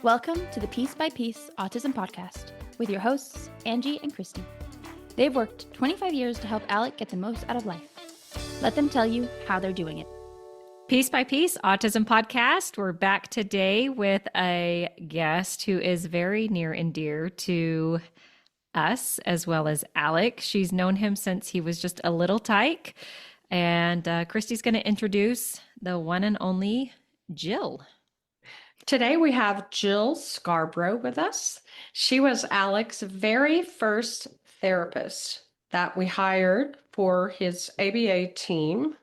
Welcome to the Piece by Piece Autism Podcast with your hosts, Angie and Christy. They've worked 25 years to help Alec get the most out of life. Let them tell you how they're doing it. Piece by Piece Autism Podcast. We're back today with a guest who is very near and dear to us as well as Alec. She's known him since he was just a little tyke. And Christy's going to introduce the one and only Jill. Today we have Jill Scarborough with us. She was Alec's very first therapist that we hired for his ABA team,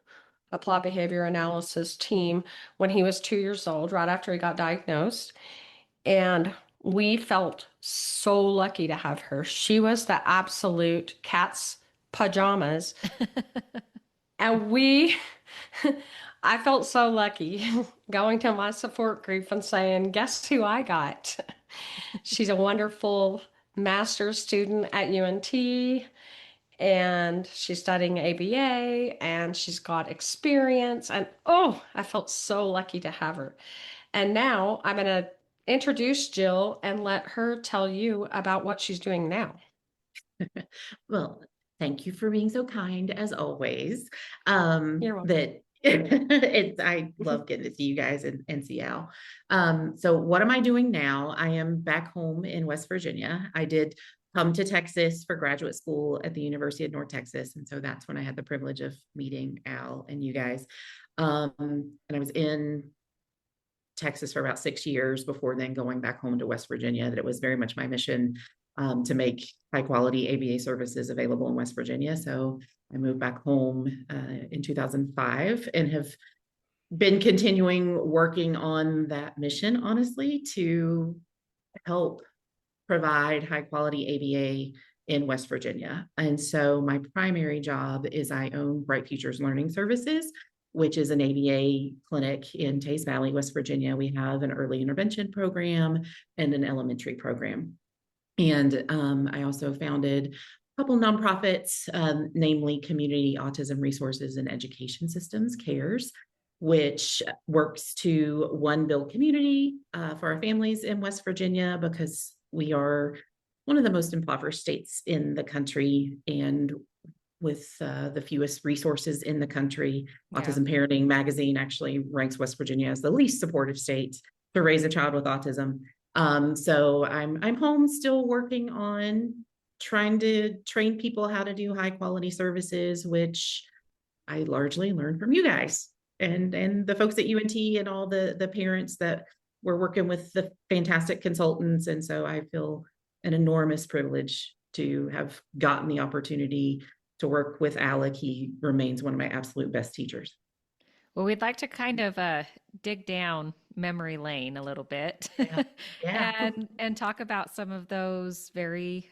Applied Behavior Analysis team, when he was 2 years old, right after he got diagnosed. And we felt so lucky to have her. She was the absolute cat's pajamas. And I felt so lucky going to my support group and saying, guess who I got? She's a wonderful master's student at UNT, and she's studying ABA, and she's got experience. And I felt so lucky to have her. And now I'm going to introduce Jill and let her tell you about what she's doing now. Well, thank you for being so kind as always. You're welcome. I love getting to see you guys and see Al. So what am I doing now? I am back home in West Virginia. I did come to Texas for graduate school at the University of North Texas. And so that's when I had the privilege of meeting Al and you guys. And I was in Texas for about 6 years before then going back home to West Virginia. That it was very much my mission to make high quality ABA services available in West Virginia. So I moved back home in 2005 and have been continuing working on that mission, honestly, to help provide high quality ABA in West Virginia. And so my primary job is I own Bright Futures Learning Services, which is an ABA clinic in Teays Valley, West Virginia. We have an early intervention program and an elementary program. And I also founded a couple nonprofits, namely Community Autism Resources and Education Systems, CARES, which works to, one, build community for our families in West Virginia, because we are one of the most impoverished states in the country and with the fewest resources in the country. Yeah. Autism Parenting magazine actually ranks West Virginia as the least supportive state to raise a child with autism. So I'm home still working on trying to train people how to do high quality services, which I largely learned from you guys and the folks at UNT and all the parents that were working with the fantastic consultants. And so I feel an enormous privilege to have gotten the opportunity to work with Alec. He remains one of my absolute best teachers. Well, we'd like to kind of dig down memory lane a little bit. Yeah. and talk about some of those very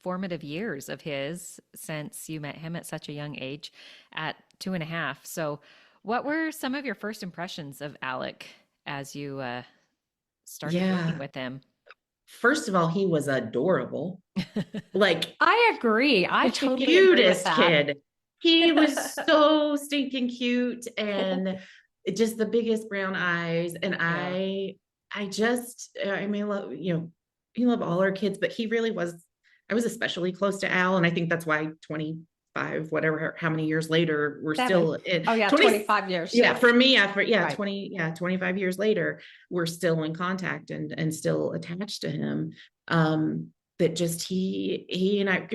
formative years of his since you met him at such a young age at 2.5. So what were some of your first impressions of Alec as you started working with him? First of all, he was adorable. Like, I agree. I totally cutest kid. He was so stinking cute and just the biggest brown eyes. And yeah. We love all our kids, but he really was, I was especially close to Al. And I think that's why 25, how many years later, we're still in. 25 years. Yeah. For me, right. 25 years later, we're still in contact and still attached to him. That just he and I,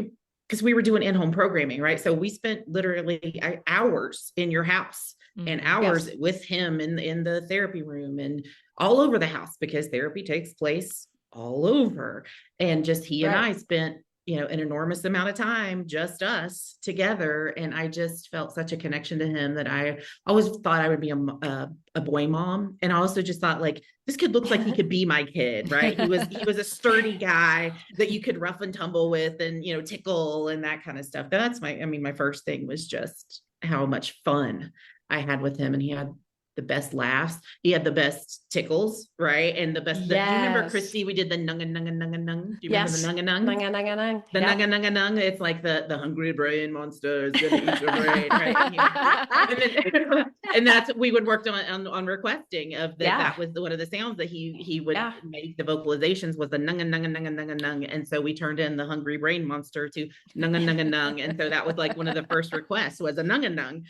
because we were doing in-home programming, right? So we spent literally hours in your house and hours with him in the therapy room and all over the house, because therapy takes place all over. And just he and I spent, an enormous amount of time, just us together. And I just felt such a connection to him that I always thought I would be a boy mom. And I also just thought, like, this kid looks like he could be my kid, right? He was a sturdy guy that you could rough and tumble with and, tickle and that kind of stuff. That's my first thing was just how much fun I had with him. And he had the best laughs. He had the best tickles, right? And the best, do you remember, Christy, we did the nung and nung and nung and nung. Do you remember the nung and nung? Nung and nung and nung. The nung and nung and nung. It's like the hungry brain monster is going to eat your brain, right? And that's, we would work on requesting of that. That was one of the sounds that he would make the vocalizations was the nung and nung and nung and nung and nung. And so we turned in the hungry brain monster to nung and nung and nung. And so that was like one of the first requests was a nung and nung.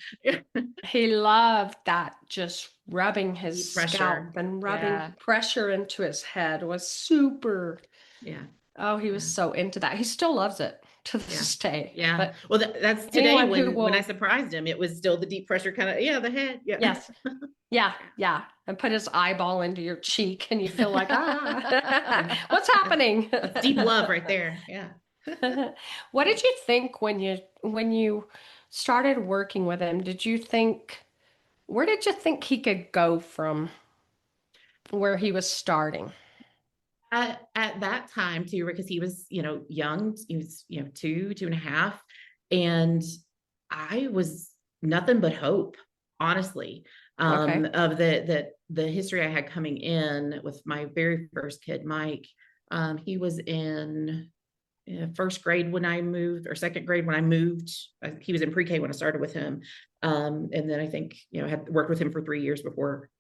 He loved that, just rubbing his scalp and rubbing pressure into his head was super. Yeah. Oh, he was so into that. He still loves it to this day. Yeah. But well, that's today when I surprised him, it was still the deep pressure kind of, the head. Yeah. Yes. Yeah. And put his eyeball into your cheek and you feel like, what's happening? Deep love right there. Yeah. What did you think when you started working with him? Where did you think he could go from where he was starting? At that time too, because he was, young, he was, 2.5. And I was nothing but hope, honestly, of the history I had coming in with my very first kid, Mike. He was in first grade when I moved, or second grade when I moved. He was in pre-K when I started with him. And then I think, I had worked with him for 3 years before,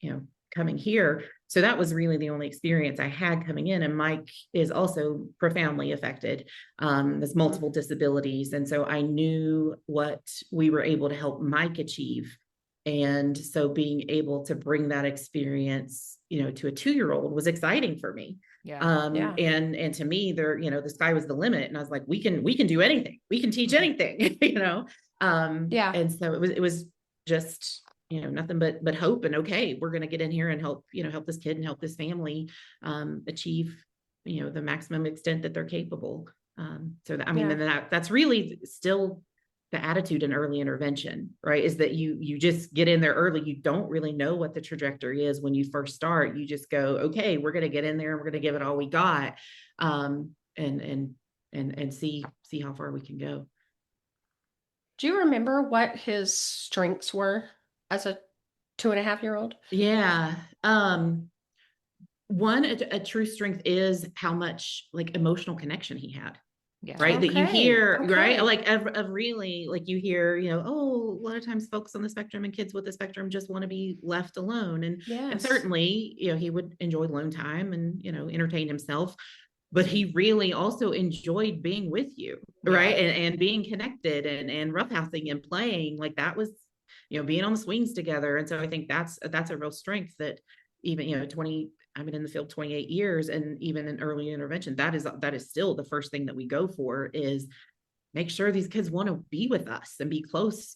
coming here. So that was really the only experience I had coming in. And Mike is also profoundly affected. There's multiple disabilities. And so I knew what we were able to help Mike achieve. And so being able to bring that experience, to a 2-year-old was exciting for me. And to me, the sky was the limit. And I was like, we can do anything. We can teach anything, And so it was just, nothing but hope and, okay, we're going to get in here and help this kid and help this family, achieve, the maximum extent that they're capable. So that, that's really still the attitude in early intervention, right? Is that you just get in there early. You don't really know what the trajectory is when you first start. You just go, okay, we're going to get in there and we're going to give it all we got. And see how far we can go. Do you remember what his strengths were as a 2.5-year-old? Yeah. One, a true strength is how much like emotional connection he had. Yeah. Right. Okay. That you hear, right. Like of really, like you hear, a lot of times folks on the spectrum and kids with the spectrum just want to be left alone. And certainly, he would enjoy alone time and, entertain himself. But he really also enjoyed being with you, right? And being connected and roughhousing and playing. Like that was, being on the swings together. And so I think that's a real strength that even, I've been in the field 28 years, and even in early intervention, that is still the first thing that we go for is make sure these kids want to be with us and be close,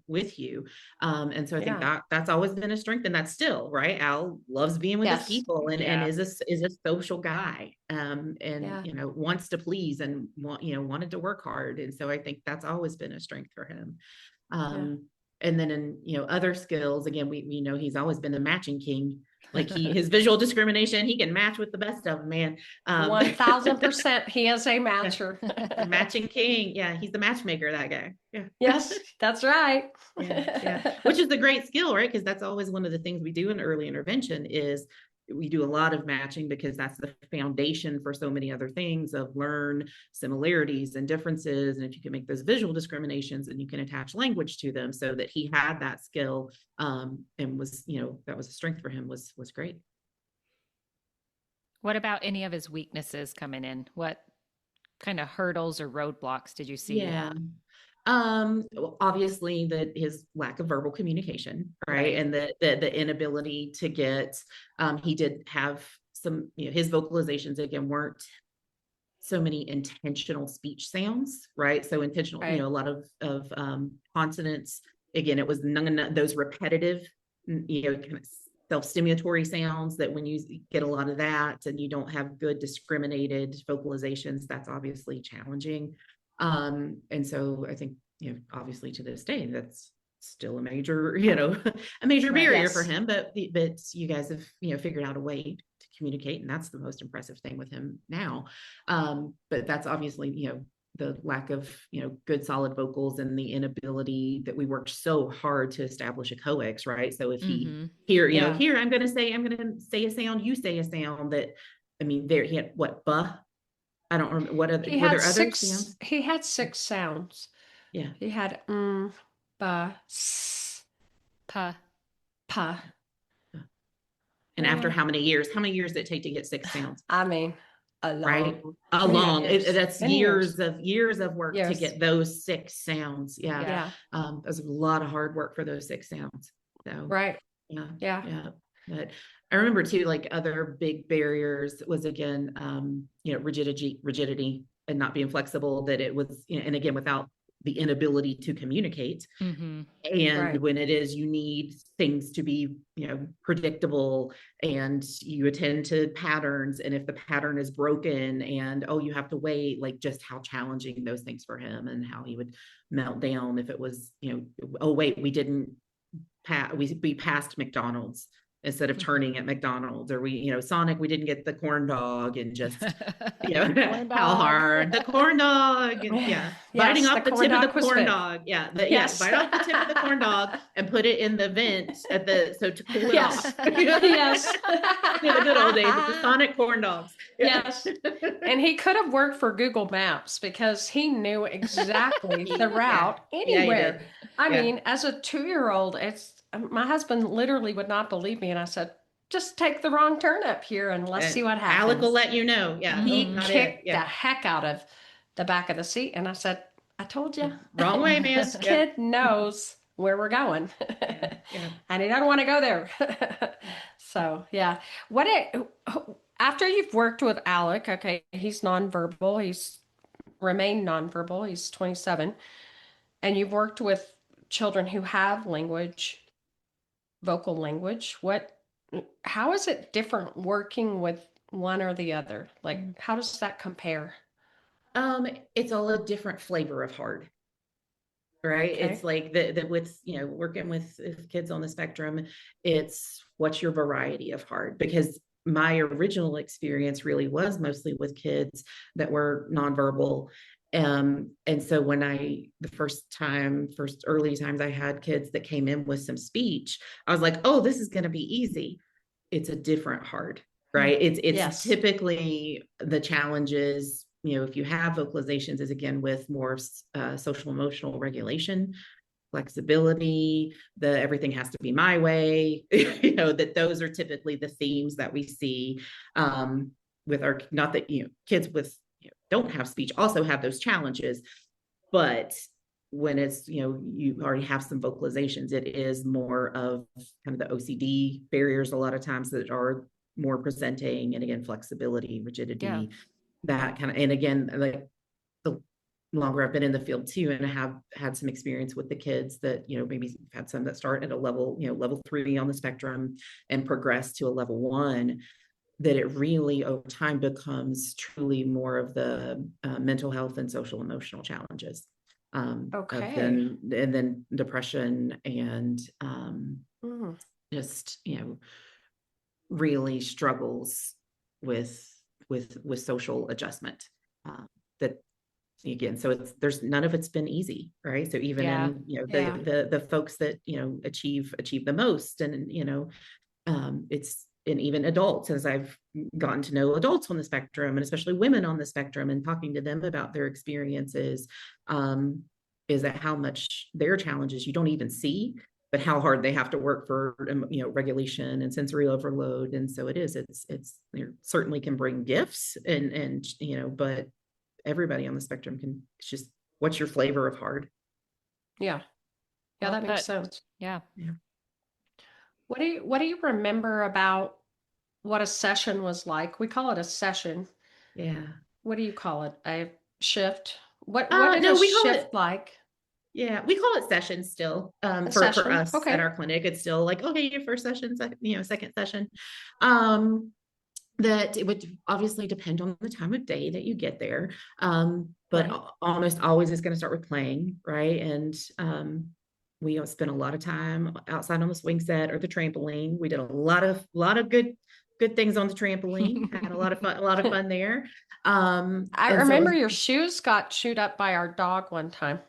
with you. And so I think that's always been a strength, and that's still right. Al loves being with his people and is a social guy, and wants to please and wanted to work hard. And so I think that's always been a strength for him. And then in, other skills, again, we know he's always been the matching king. Like his visual discrimination, he can match with the best of them, man. 1000%. He is a matcher. Matching king. Yeah. He's the matchmaker, that guy. Yeah. Yes, that's right. Which is the great skill, right? Because that's always one of the things we do in early intervention is we do a lot of matching, because that's the foundation for so many other things of learn similarities and differences. And if you can make those visual discriminations and you can attach language to them, so that he had that skill, and was, that was a strength for him, was great. What about any of his weaknesses coming in? What kind of hurdles or roadblocks did you see? Obviously that his lack of verbal communication, right? And the inability to get, he did have some, his vocalizations again weren't so many intentional speech sounds, right? So intentional, a lot of consonants. Again, it was none of those repetitive, kind of self-stimulatory sounds that when you get a lot of that and you don't have good discriminated vocalizations, that's obviously challenging. And so I think, obviously to this day, that's still a major, a major barrier for him, but you guys have, figured out a way to communicate. And that's the most impressive thing with him now. But that's obviously, the lack of, good solid vocals and the inability that we worked so hard to establish a coex, right? So if he here, here I'm going to say a sound, you say a sound that, I mean, there he had what, I don't remember what other, were there other sounds? He had 6 sounds. Yeah. He had ba, s, Pa. pa. And after how many years did it take to get 6 sounds? I mean, a long, right? That's years of work to get those 6 sounds. Yeah. There's a lot of hard work for those 6 sounds. So right. Yeah. But I remember too, like other big barriers was again, rigidity and not being flexible, that it was, and again, without the inability to communicate. And when it is, you need things to be, predictable, and you attend to patterns. And if the pattern is broken and, you have to wait, like just how challenging those things for him, and how he would melt down if it was, oh, wait, we didn't we passed McDonald's instead of turning at McDonald's, or we, Sonic, we didn't get the corn dog, and just, how hard the corn dog, and biting off the tip of the corn dog. Bite off the tip of the corn dog and put it in the vent so to cool it off. Yes. The good old days with the Sonic corn dogs. Yes. And he could have worked for Google Maps because he knew exactly the route anywhere. I mean, as a 2-year-old, my husband literally would not believe me. And I said, just take the wrong turn up here and let's see what happens. Alec will let you know. Yeah. He kicked the heck out of the back of the seat. And I said, I told you. Wrong way, man. This kid knows where we're going. And he doesn't want to go there. So, yeah. After you've worked with Alec, okay, he's nonverbal. He's remained nonverbal. He's 27. And you've worked with children who have vocal language. How is it different working with one or the other? Like, how does that compare? It's all a different flavor of hard, right? Okay. It's like with, working with kids on the spectrum, it's what's your variety of hard? Because my original experience really was mostly with kids that were nonverbal. And so when first early times I had kids that came in with some speech, I was like, oh, this is going to be easy. It's a different hard, right? It's typically the challenges, if you have vocalizations, is again with more social emotional regulation, flexibility, everything has to be my way, that those are typically the themes that we see with our, not that, kids with don't have speech also have those challenges, but when it's, you already have some vocalizations, it is more of kind of the OCD barriers a lot of times that are more presenting, and again, flexibility, rigidity, that kind of, and again, like the longer I've been in the field too, and I have had some experience with the kids that, maybe had some that start at a level, level 3 on the spectrum and progress to a level 1, that it really over time becomes truly more of the mental health and social emotional challenges. And then depression and just, really struggles with social adjustment. That again, so there's none of it's been easy, right? So even in, the folks that, achieve the most, and, it's, and even adults, as I've gotten to know adults on the spectrum, and especially women on the spectrum, and talking to them about their experiences, is that how much their challenges you don't even see, but how hard they have to work for, regulation and sensory overload. And so it's certainly can bring gifts, and but everybody on the spectrum can, it's just, what's your flavor of hard? Yeah, that makes sense. Yeah. What do you remember about what a session was like? We call it a session. Yeah. What do you call it? A shift? What is a shift like? Yeah, we call it sessions still. For us at our clinic, it's still like, okay, your first session, second session. That it would obviously depend on the time of day that you get there. But almost always is going to start with playing, right? And we spent a lot of time outside on the swing set or the trampoline. We did a lot of good good things on the trampoline. Had a lot of fun there. I And remember so your shoes got chewed up by our dog one time.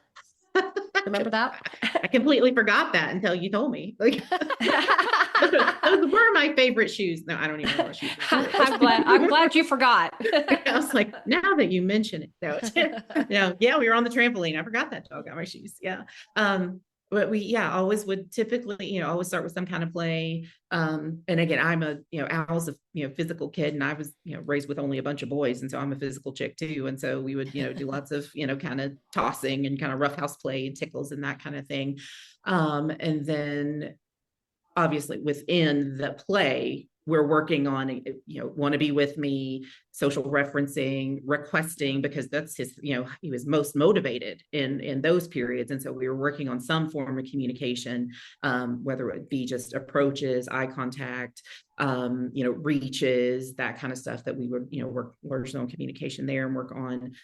Remember that? I completely forgot that until you told me. Like those were my favorite shoes. No, I don't even know what shoes. I'm glad you forgot. I was like, now that you mention it, no, yeah, we were on the trampoline. I forgot that dog got my shoes. Yeah. But we, always would typically, always start with some kind of play. And again, I'm Al's a, physical kid, and I was, raised with only a bunch of boys. And so I'm a physical chick too. And so we would, do lots of, kind of tossing and kind of roughhouse play and tickles and that kind of thing. And then obviously within the play, we're working on, want to be with me, social referencing, requesting, because that's his, he was most motivated in those periods. And so we were working on some form of communication, whether it be just approaches, eye contact, reaches, that kind of stuff that we would, work largely on communication there, and work on,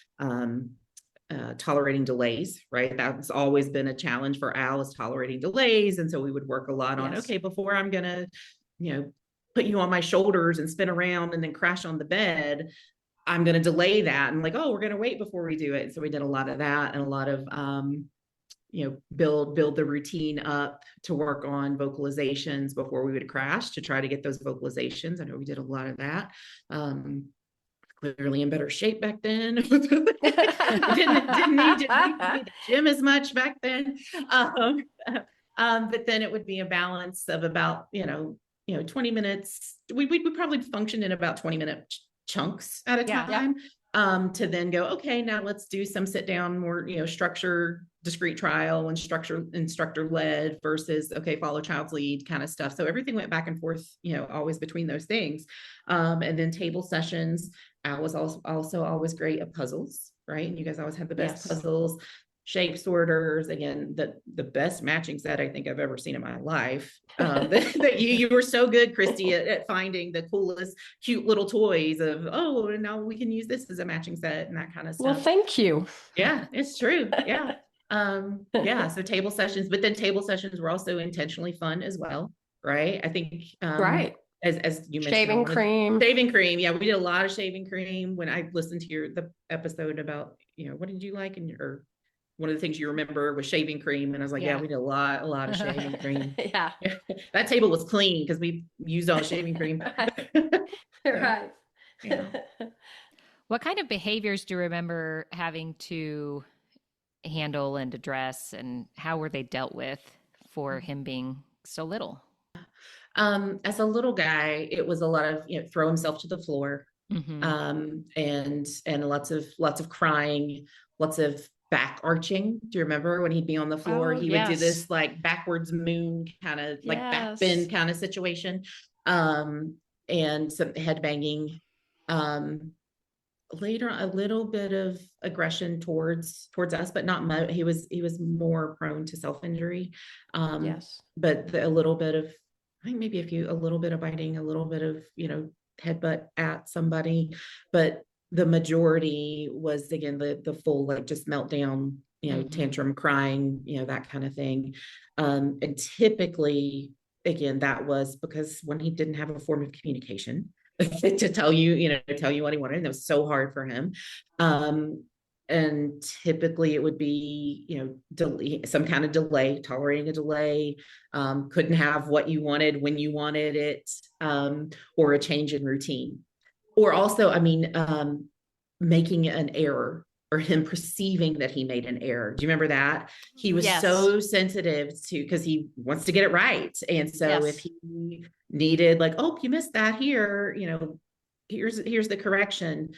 tolerating delays, right? That's always been a challenge for Al, is tolerating delays. And so we would work a lot on, okay, before I'm going to, put you on my shoulders and spin around and then crash on the bed, I'm going to delay that. And like, oh, we're going to wait before we do it. So we did a lot of that, and a lot of, build the routine up to work on vocalizations before we would crash, to try to get those vocalizations. I know we did a lot of that. Clearly in better shape back then. didn't need the gym as much back then. But then it would be a balance of about, 20 minutes. We would probably function in about 20-minute chunks at a time. To then go, okay, now let's do some sit down, more, structured, discrete trial, and instructor led versus, okay, follow child's lead kind of stuff. So everything went back and forth, always between those things. And then table sessions. I was also always great at puzzles, right? And you guys always had the best puzzles, shape sorters. Again, the best matching set I think I've ever seen in my life. That you were so good, Christy, at finding the coolest, cute little toys of, oh, and now we can use this as a matching set and that kind of stuff. Well, thank you. Yeah, it's true. Yeah. So table sessions, but then table sessions were also intentionally fun as well, right? I think right. As you mentioned, shaving cream. Yeah, we did a lot of shaving cream. When I listened to the episode about, what did you like, or one of the things you remember was shaving cream, and I was like, yeah, we did a lot of shaving cream. Yeah. That table was clean because we used all shaving cream. Right. Yeah. What kind of behaviors do you remember having to handle and address, and how were they dealt with for him being so little? As a little guy, it was a lot of, throw himself to the floor, and lots of crying, lots of back arching. Do you remember when he'd be on the floor? He would do this like backwards moon kind of like back bend kind of situation, and some head banging. Later, a little bit of aggression towards us, but not much. He was more prone to self-injury. But a little bit of, I think maybe a little bit of biting, a little bit of, headbutt at somebody, but the majority was, again, the full, like, just meltdown, tantrum, crying, that kind of thing. And typically, again, that was because when he didn't have a form of communication to tell you what he wanted, and it was so hard for him. And typically it would be, some kind of delay, tolerating a delay, couldn't have what you wanted when you wanted it, or a change in routine. Or also, making an error, or him perceiving that he made an error. Do you remember that? He was so sensitive to, because he wants to get it right. And so if he needed, like, oh, you missed that here, here's the correction,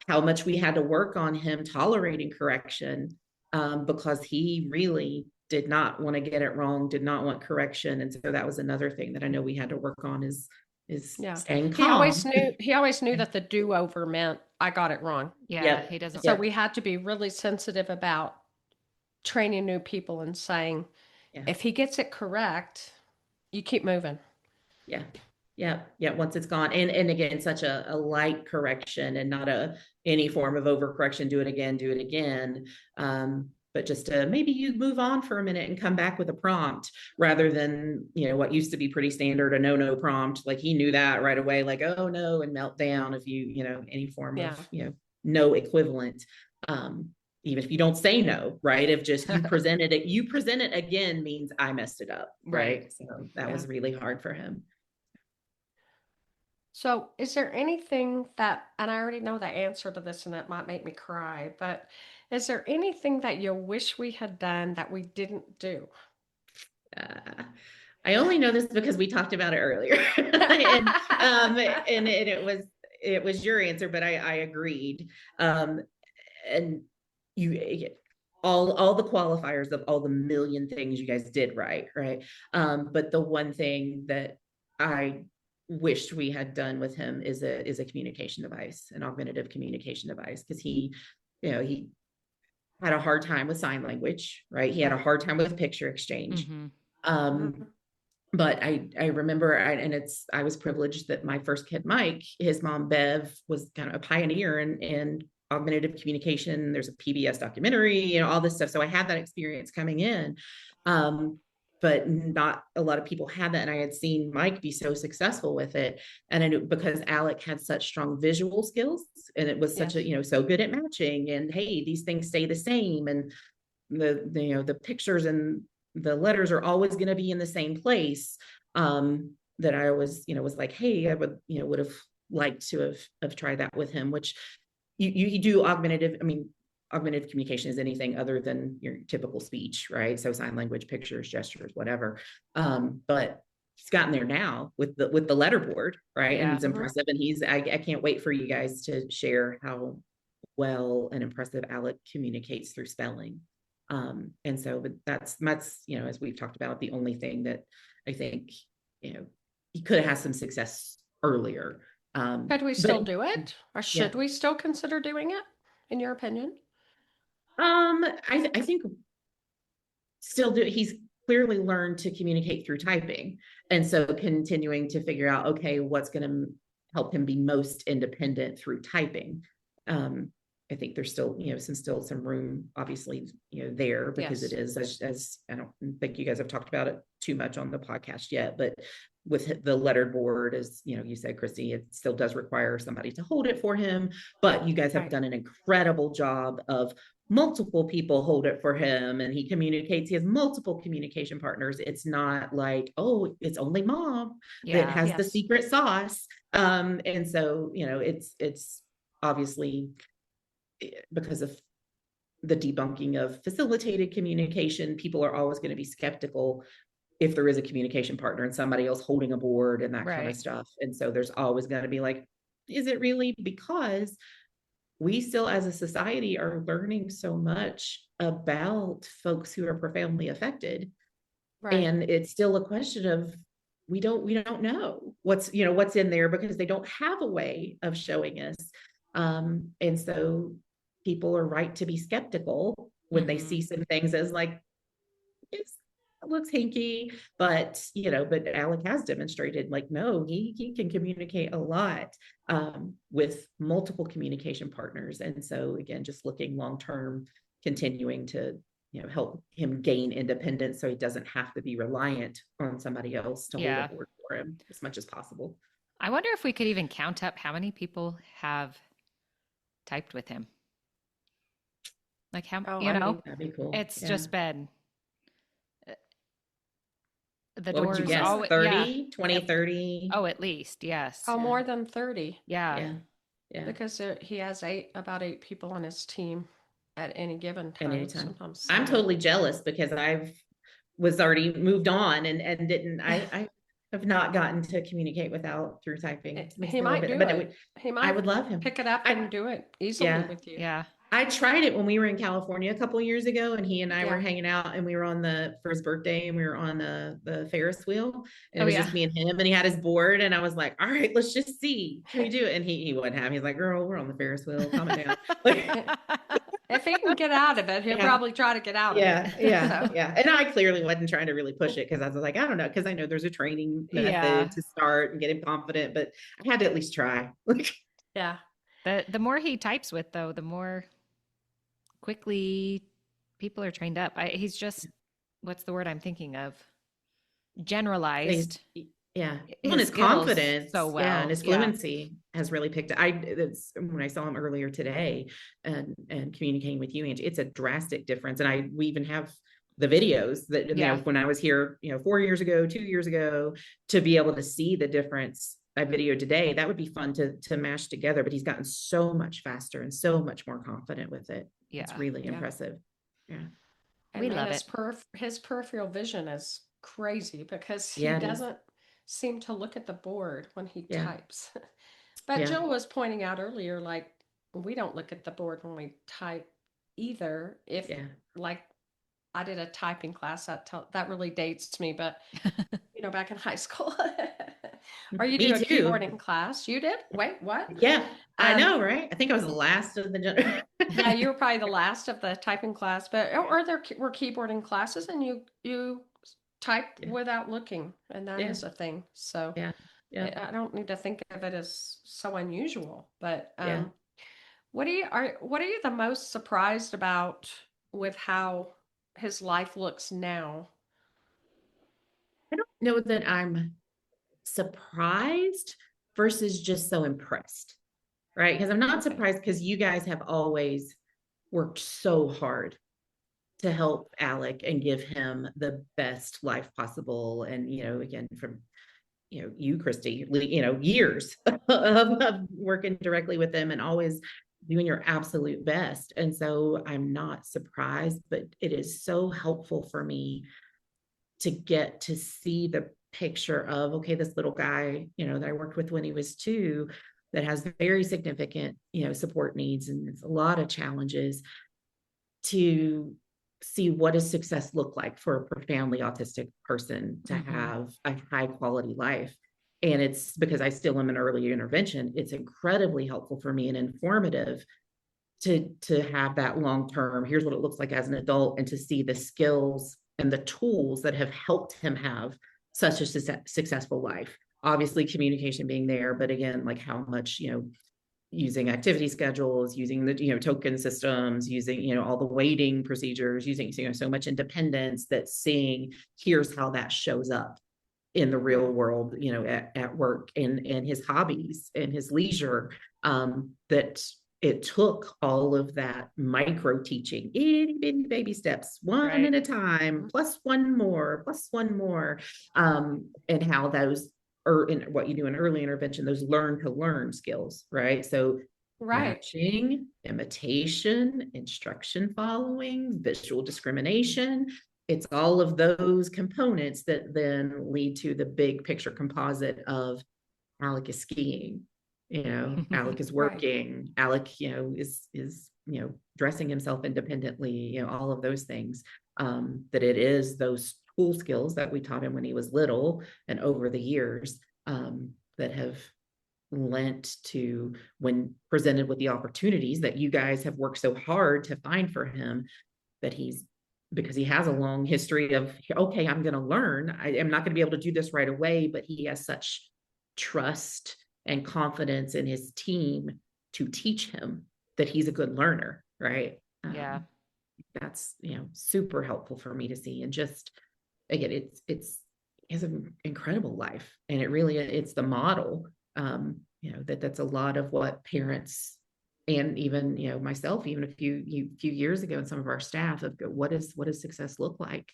how much we had to work on him tolerating correction, because he really did not want to get it wrong, did not want correction. And so that was another thing that I know we had to work on, is staying calm. He always knew that the do-over meant I got it wrong. He doesn't. So we had to be really sensitive about training new people and saying, if he gets it correct, you keep moving. Once it's gone. And again, such a light correction, and not any form of overcorrection. Do it again. but just to maybe you move on for a minute and come back with a prompt rather than, what used to be pretty standard, a no prompt. Like he knew that right away, like, oh no, and meltdown if any form of, no equivalent. Even if you don't say no, right? If just you present it again means I messed it up, right? So that was really hard for him. So is there anything that, and I already know the answer to this and it might make me cry, but is there anything that you wish we had done that we didn't do? I only know this because we talked about it earlier, and it was your answer, but I agreed. And you all the qualifiers of all the million things you guys did right. But the one thing that I wished we had done with him is a communication device, an augmentative communication device, because he had a hard time with sign language, right? He had a hard time with picture exchange. But I remember, I was privileged that my first kid, Mike, his mom, Bev, was kind of a pioneer in augmentative communication. There's a PBS documentary, all this stuff. So I had that experience coming in. But not a lot of people had that. And I had seen Mike be so successful with it. And I knew because Alec had such strong visual skills and it was such so good at matching and, hey, these things stay the same. And the pictures and the letters are always going to be in the same place. That I was, was like, hey, I would have liked to have tried that with him, which you do augmentative communication is anything other than your typical speech, right? So sign language, pictures, gestures, whatever. But he's gotten there now with the letterboard, right? And it's impressive. And I can't wait for you guys to share how well and impressive Alec communicates through spelling. And so, but that's, as we've talked about, the only thing that I think, he could have had some success earlier. Could we still do it? Or should we still consider doing it, in your opinion? I think still he's clearly learned to communicate through typing. And so continuing to figure out, okay, what's going to help him be most independent through typing. I think there's still, some room, obviously, there because it is as I don't think you guys have talked about it too much on the podcast yet, but with the letterboard, as you said, Christy, it still does require somebody to hold it for him, but you guys have done an incredible job of multiple people hold it for him and he communicates. He has multiple communication partners. It's not like, oh, it's only mom that has the secret sauce. And so, it's obviously because of the debunking of facilitated communication, people are always going to be skeptical if there is a communication partner and somebody else holding a board and that kind of stuff. And so there's always going to be like, is it really? Because we still as a society are learning so much about folks who are profoundly affected. And it's still a question of, we don't know what's in there because they don't have a way of showing us. And so people are right to be skeptical when they see some things as like, it looks hinky, but Alec has demonstrated like, no, he can communicate a lot with multiple communication partners. And so again, just looking long-term, continuing to, help him gain independence so he doesn't have to be reliant on somebody else to hold a board for him as much as possible. I wonder if we could even count up how many people have typed with him. Like how, that'd be cool. It's just been the what doors would you guess? always 30, 20, 30. Oh, at least, yes. Oh, more than 30. Yeah. Because he has about eight people on his team at any given time. Sometimes I'm totally jealous because was already moved on and didn't. I have not gotten to communicate through typing. He might do it. I would love him. Pick it up and do it easily with you. Yeah. I tried it when we were in California a couple of years ago, and he and I were hanging out, and we were for his birthday, and we were on the Ferris wheel, and it was just me and him, and he had his board, and I was like, all right, let's just see. Can we do it? And he wouldn't have. He's like, girl, we're on the Ferris wheel. Calm it down. If he can get out of it, he'll probably try to get out of it. Yeah. And I clearly wasn't trying to really push it because I was like, I don't know, because I know there's a training method to start and get him confident, but I had to at least try. Yeah. The more he types with, though, the more quickly people are trained up. He's just, what's the word I'm thinking of? Generalized Yeah. Well, and his his skills confidence, so well. and his fluency has really picked up. That's when I saw him earlier today and communicating with you, Angie, it's a drastic difference. And we even have the videos that, you know, when I was here, 4 years ago, 2 years ago, to be able to see the difference. I video today, that would be fun to mash together, but he's gotten so much faster and so much more confident with it. Yeah. It's really impressive. Yeah. And we man, love it. His peripheral vision is crazy because he Yeah, doesn't seem to look at the board when he Yeah. types. But Yeah. Jill was pointing out earlier, like, we don't look at the board when we type either. If Yeah. like I did a typing class that really dates me, but back in high school. Or you Me do a too. keyboarding class. You did? Wait, what? Yeah, I know, right? I think I was the last of the Yeah, you were probably the last of the typing class, but or there were keyboarding classes, and you type Yeah. without looking, and that Yeah. is a thing. So Yeah. Yeah. I don't need to think of it as so unusual. But Yeah. what are you the most surprised about with how his life looks now? I don't know that I'm surprised versus just so impressed, right? Because I'm not Okay. surprised because you guys have always worked so hard to help Alec and give him the best life possible. And, again, from, you, Christy, years of working directly with them and always doing your absolute best. And so I'm not surprised, but it is so helpful for me to get to see the picture of, okay, this little guy, that I worked with when he was 2, that has very significant, support needs, and it's a lot of challenges, to see what does success look like for a profoundly autistic person to have a high quality life. And it's because I still am an early intervention. It's incredibly helpful for me and informative to have that long-term, here's what it looks like as an adult, and to see the skills and the tools that have helped him have such a successful life. Obviously communication being there, but again, like how much, using activity schedules, using the, token systems, using, all the weighting procedures, using, so much independence, that seeing here's how that shows up in the real world, at work, and his hobbies and his leisure, that it took all of that micro teaching, itty bitty baby steps, one at a time, plus one more, and how those, or in what you do in early intervention, those learn to learn skills, right? So matching, imitation, instruction following, visual discrimination, it's all of those components that then lead to the big picture composite of Alec is skiing, Alec is working, Alec, is dressing himself independently, all of those things, that it is those tool skills that we taught him when he was little and over the years, that have lent to, when presented with the opportunities that you guys have worked so hard to find for him, that because he has a long history of, okay, I'm going to learn. I am not going to be able to do this right away, but he has such trust and confidence in his team to teach him that he's a good learner, right? That's, super helpful for me to see. And just, again, it's an incredible life, and it's the model, that's a lot of what parents, and even, myself, even a few years ago, and some of our staff, of what does success look like,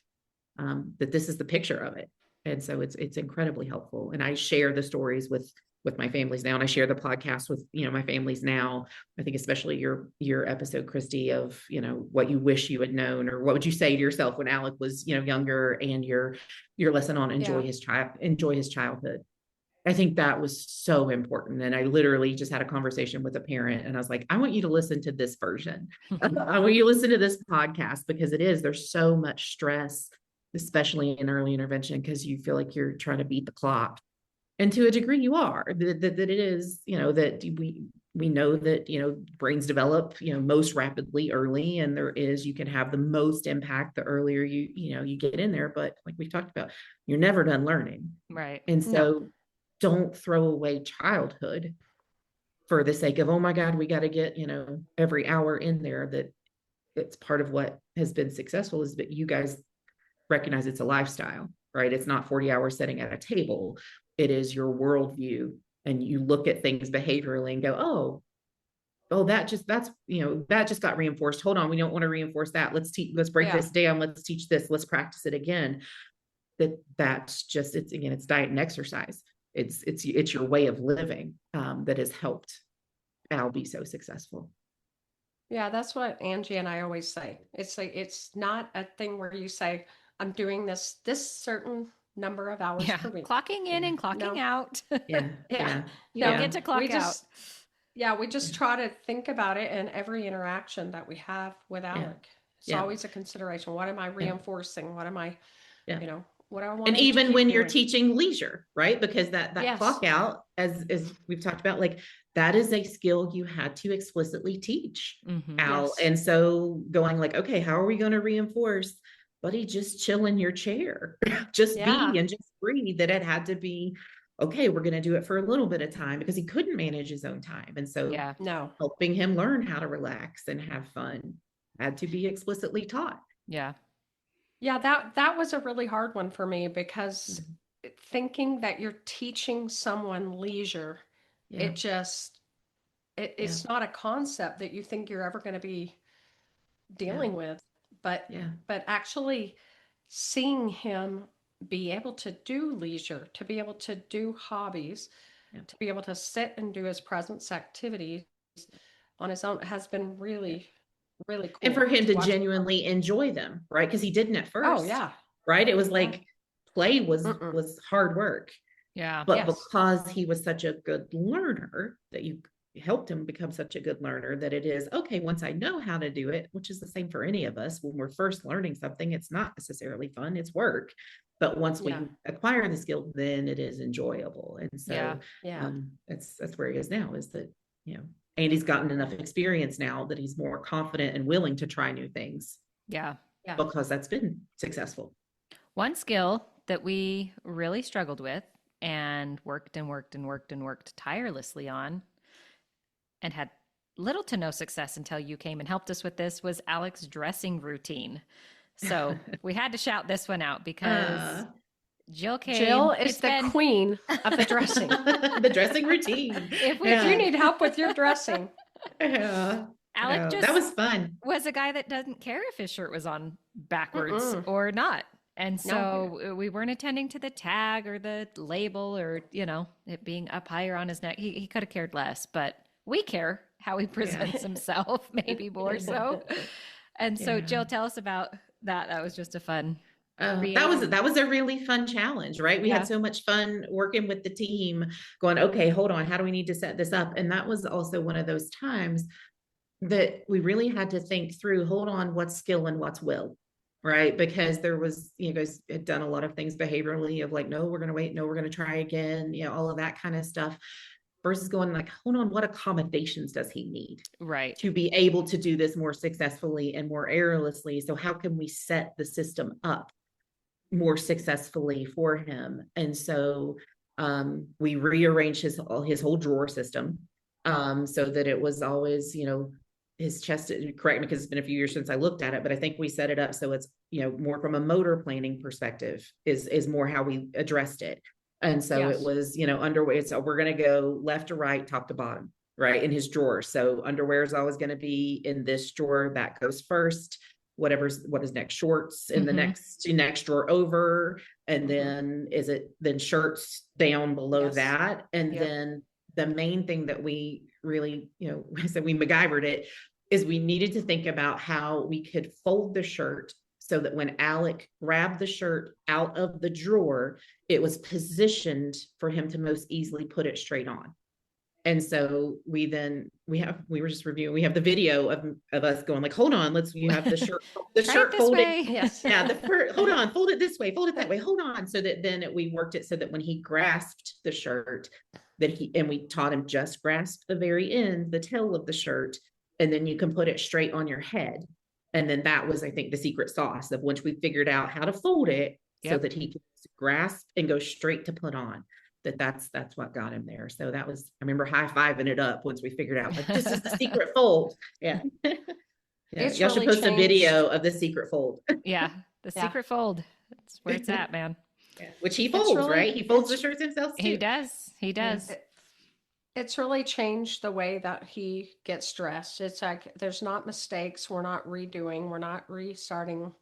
that this is the picture of it. And so it's incredibly helpful. And I share the stories with my families now, and I share the podcast with, my families now. I think especially your episode, Christy, of, what you wish you had known, or what would you say to yourself when Alec was, younger, and your lesson on enjoy his childhood. I think that was so important. And I literally just had a conversation with a parent, and I was like, I want you to listen to this version. I want you to listen to this podcast, because there's so much stress, especially in early intervention, because you feel like you're trying to beat the clock. And to a degree you are, that it is, that we know that, brains develop, most rapidly early, and you can have the most impact the earlier you get in there. But like we've talked about, you're never done learning. Right. And so don't throw away childhood for the sake of, oh my God, we got to get, every hour in there. That it's part of what has been successful is that you guys recognize it's a lifestyle, right? It's not 40 hours sitting at a table. It is your worldview. And you look at things behaviorally and go, oh, that just got reinforced. Hold on. We don't want to reinforce that. Let's break this down. Let's teach this. Let's practice it again. That's just, it's diet and exercise. It's your way of living that has helped Al be so successful. Yeah, that's what Angie and I always say. It's not a thing where you say, I'm doing this certain number of hours per week. Clocking in and clocking out. Yeah. You don't get to clock out. We just try to think about it in every interaction that we have with Alec. It's always a consideration. What am I reinforcing? What am I, what do I want? And even when you're teaching leisure, right? Because that clock out, as we've talked about, like that is a skill you had to explicitly teach Al. Yes. And so going like, okay, how are we going to reinforce, buddy, just chill in your chair, just be and just breathe, that it had to be, okay, we're going to do it for a little bit of time because he couldn't manage his own time. And so helping him learn how to relax and have fun had to be explicitly taught. Yeah, that was a really hard one for me because thinking that you're teaching someone leisure, it's not a concept that you think you're ever going to be dealing with, but actually seeing him be able to do leisure, to be able to do hobbies, to be able to sit and do his presence activities on his own has been really, really cool. And for him to genuinely enjoy them, right? Because he didn't at first. Oh, yeah. Right? It was like play was hard work. Yeah. But because he was such a good learner, that you helped him become such a good learner, that it is, okay, once I know how to do it, which is the same for any of us, when we're first learning something, it's not necessarily fun, it's work. But once we acquire the skill, then it is enjoyable. And so that's where he is now, is that, and he's gotten enough experience now that he's more confident and willing to try new things. Yeah. Because that's been successful. One skill that we really struggled with and worked tirelessly on and had little to no success until you came and helped us with this was Alec's dressing routine. So we had to shout this one out because Jill came. Jill is the queen of the dressing. The dressing routine. If you need help with your dressing. Alec that was fun. Was a guy that doesn't care if his shirt was on backwards or not. And so we weren't attending to the tag or the label or, it being up higher on his neck. He could have cared less, but we care how he presents himself, maybe more so. And so Jill, tell us about that. That was just a fun. That was a really fun challenge, right? We had so much fun working with the team going, okay, hold on. How do we need to set this up? And that was also one of those times that we really had to think through, hold on, what's skill and what's will, right? Because there was, you guys had done a lot of things behaviorally of like, no, we're going to wait. No, we're going to try again. All of that kind of stuff versus going like, hold on, what accommodations does he need? Right. To be able to do this more successfully and more errorlessly. So how can we set the system up more successfully for him? And so we rearranged his whole drawer system so that it was always, his chest, correct me because it's been a few years since I looked at it, but I think we set it up so it's, more from a motor planning perspective is more how we addressed it. And so it was, underwear. So we're going to go left to right, top to bottom, right, in his drawer. So underwear is always going to be in this drawer that goes first. What is next? Shorts in the next drawer over, and then then shirts down below that, and then the main thing that we really, I said we MacGyvered it, is we needed to think about how we could fold the shirt so that when Alec grabbed the shirt out of the drawer, it was positioned for him to most easily put it straight on. And so we were just reviewing, we have the video of us going like, hold on, you have the shirt folded. Yes. Hold on, fold it this way, fold it that way, hold on. So that then we worked it so that when he grasped the shirt and we taught him just grasp the very end, the tail of the shirt, and then you can put it straight on your head. And then that was, I think, the secret sauce of once we figured out how to fold it so that he could grasp and go straight to put on. That's what got him there. So that was, I remember high-fiving it up once we figured out, like, this is the secret fold. Yeah. Yeah, It's y'all should really post a changed. video of the secret fold. Yeah. The Yeah. secret fold. That's where it's at, man. Yeah, which he It's folds, really, right? He folds the it's, shirts himself He too. does. He does. it's really changed the way that he gets dressed. It's like there's not mistakes. We're not redoing. We're not restarting.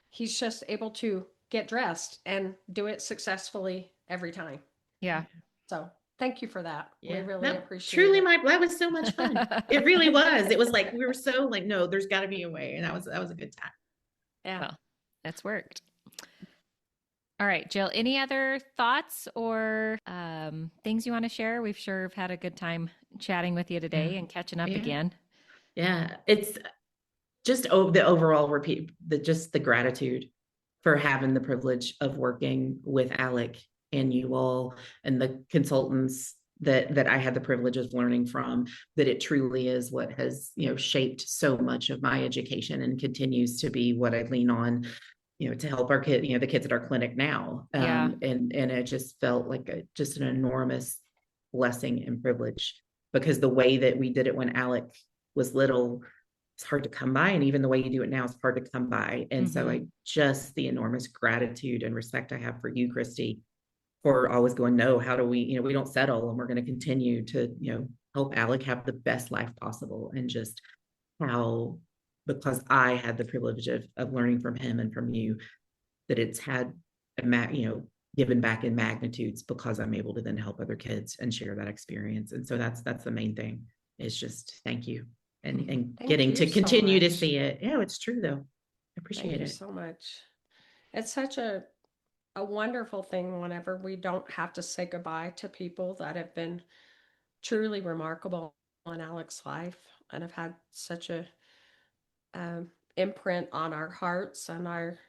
He's just able to get dressed and do it successfully every time. Yeah. So thank you for that. We Yeah, really no, appreciate truly, it. that was so much fun. It really was. It was like we were so like, no, there's got to be a way, and that was a good time. Yeah. Well, it's worked. All right, Jill, any other thoughts or things you want to share? We've sure have had a good time chatting with you today and catching up again. Yeah, it's just the overall the gratitude for having the privilege of working with Alec and you all and the consultants that I had the privilege of learning from, that it truly is what has, shaped so much of my education and continues to be what I lean on, to help our kid, the kids at our clinic now. Yeah. And it just felt like just an enormous blessing and privilege, because the way that we did it when Alec was little, it's hard to come by. And even the way you do it now is hard to come by. And so the enormous gratitude and respect I have for you, Christy, for always going, no, how do we, we don't settle, and we're going to continue to, help Alec have the best life possible. And just how, because I had the privilege of learning from him and from you, that it's had, given back in magnitudes, because I'm able to then help other kids and share that experience. And so that's the main thing, is just thank you. And getting to continue to see it. Yeah, it's true though. I appreciate it. Thank you so much. It's such a wonderful thing whenever we don't have to say goodbye to people that have been truly remarkable in Alec's life and have had such a imprint on our hearts and our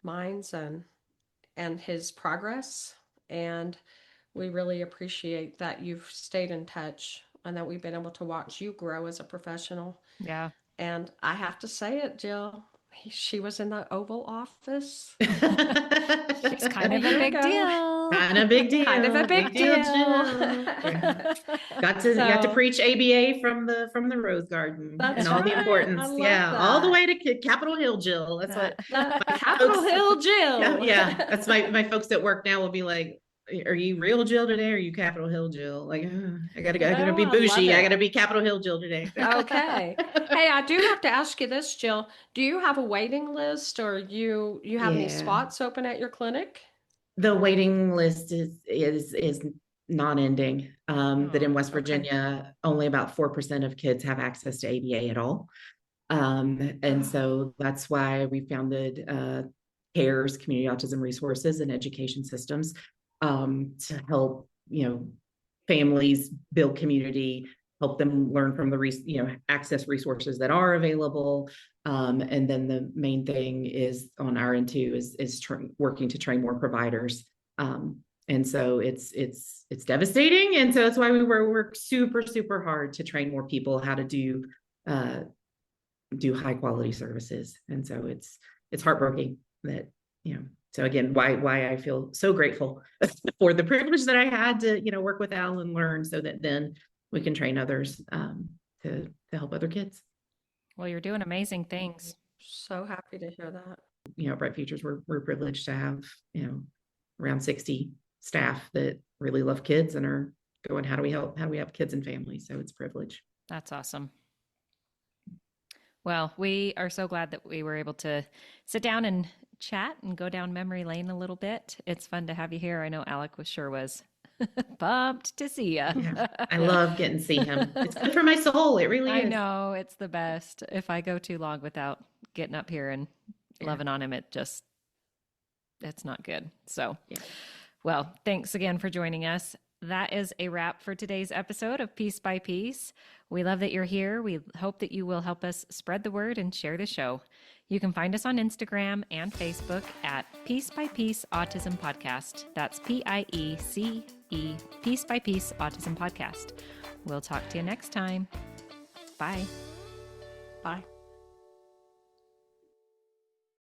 minds and his progress. And we really appreciate that you've stayed in touch and that we've been able to watch you grow as a professional. Yeah. And I have to say it, Jill. She was in the Oval Office. It's kind of a big deal. Kind of a big deal. Kind of a big deal. Yeah. Got to preach ABA from the Rose Garden and all the importance. Yeah, that. All the way to Capitol Hill, Jill. That's what Capitol Hill, Jill. Yeah, that's my folks at work now will be like, are you real Jill today, or are you Capitol Hill Jill? Like, I gotta be bougie. I gotta be Capitol Hill Jill today. Okay. Hey, I do have to ask you this, Jill. Do you have a waiting list, or you have any spots open at your clinic? The waiting list is non-ending. That in West Virginia, only about 4% of kids have access to ABA at all. And so that's why we founded CARES, Community Autism Resources and Education Systems, to help, families build community, help them learn from access resources that are available. And then the main thing is on our end too, is working to train more providers. And so it's devastating. And so that's why we work super, super hard to train more people how to do high quality services. And so it's heartbreaking that, so again, why I feel so grateful for the privilege that I had to, work with Al and learn, so that then we can train others to help other kids. Well, you're doing amazing things. So happy to hear that. Bright Futures, we're privileged to have, around 60 staff that really love kids and are going, how do we help kids and families? So it's a privilege. That's awesome. Well, we are so glad that we were able to sit down and chat and go down memory lane a little bit. It's fun to have you here. I know Alec was pumped to see you. Yeah, I love getting to see him. It's good for my soul. It really is. I know, it's the best. If I go too long without getting up here and loving on him, it's not good. So, well, thanks again for joining us. That is a wrap for today's episode of Piece by Piece. We love that you're here. We hope that you will help us spread the word and share the show. You can find us on Instagram and Facebook at Piece by Piece Autism Podcast. That's PIECE, Piece by Piece Autism Podcast. We'll talk to you next time. Bye. Bye.